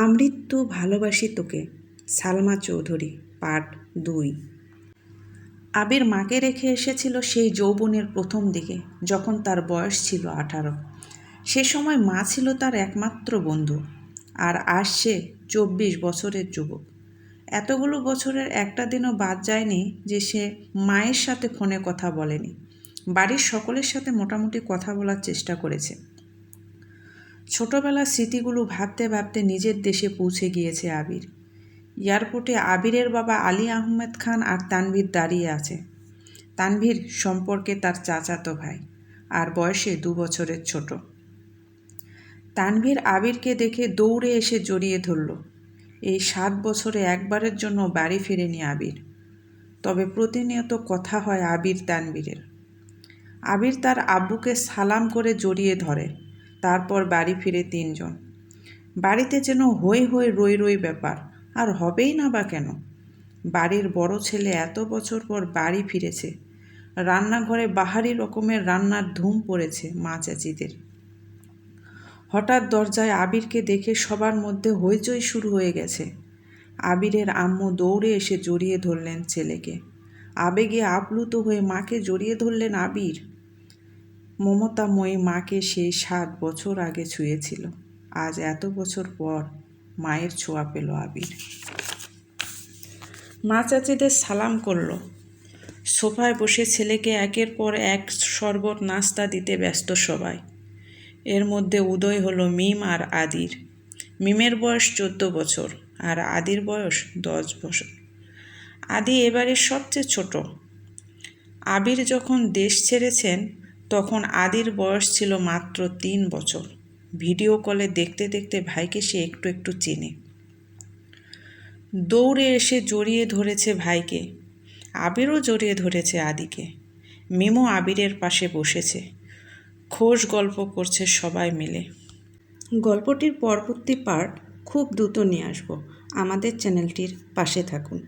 আমৃত্যু ভালোবাসি তোকে, সালমা চৌধুরী, পার্ট 2। আবির মাকে রেখে এসেছিল সেই যৌবনের প্রথম দিকে, যখন তার বয়স ছিল 18। সে সময় মা ছিল তার একমাত্র বন্ধু, আর আজ সে 24 বছরের যুবক। এতগুলো বছরের একটা দিনও বাদ যায়নি যে সে মায়ের সাথে ফোনে কথা বলেনি। বাড়ির সকলের সাথে মোটামুটি কথা বলার চেষ্টা করেছে। ছোটবেলার স্মৃতিগুলো ভাবতে ভাবতে নিজের দেশে পৌঁছে গিয়েছে আবির। এয়ারপোর্টে আবিরের বাবা আলী আহমেদ খান আর তানভীর দাঁড়িয়ে আছে। তানভীর সম্পর্কে তার চাচাতো ভাই, আর বয়সে 2 বছরের ছোট। তানভীর আবিরকে দেখে দৌড়ে এসে জড়িয়ে ধরল। এই 7 বছরে একবারের জন্য বাড়ি ফেরেনি আবির, তবে প্রতিনিয়ত কথা হয় আবির তানভীরের। আবির তার আব্বুকে সালাম করে জড়িয়ে ধরে, তারপর বাড়ি ফিরে 3 জন। বাড়িতে যেন হই হই রই রই ব্যাপার, আর হবেই না বা কেন। বাড়ির বড় ছেলে এত বছর পর বাড়ি ফিরেছে। রান্নাঘরে বাহারি রকমের রান্নার ধুম পড়েছে মা চাচিদের। হঠাৎ দরজায় আবিরকে দেখে সবার মধ্যে হইচই শুরু হয়ে গেছে। আবিরের আম্মু দৌড়ে এসে জড়িয়ে ধরলেন ছেলেকে। আবেগে আপ্লুত হয়ে মাকে জড়িয়ে ধরলেন আবির। মমতাময়ী মাকে সেই 7 বছর আগে ছুঁয়েছিল। আজ এত বছর পর মায়ের ছোঁয়া পেল আবির। মা চাচিদের সালাম করল। সোফায় বসে ছেলেকে একের পর এক শরবত নাস্তা দিতে ব্যস্ত সবাই। এর মধ্যে উদয় হলো মিম আর আদির। মিমের বয়স 14 বছর আর আদির বয়স 10 বছর। আদি এবারের সবচেয়ে ছোট। আবির যখন দেশ ছেড়েছেন তখন আদির বয়স ছিল মাত্র 3 বছর। ভিডিও কলে দেখতে দেখতে ভাইকে সে একটু একটু চেনে। দৌড়ে এসে জড়িয়ে ধরেছে ভাইকে। আবিরও জড়িয়ে ধরেছে আদিকে। মিমও আবিরের পাশে বসেছে। খোশ গল্প করছে সবাই মিলে। গল্পটির পরবর্তী পার্ট খুব দ্রুত নিয়ে আসব। আমাদের চ্যানেলটির পাশে থাকুন।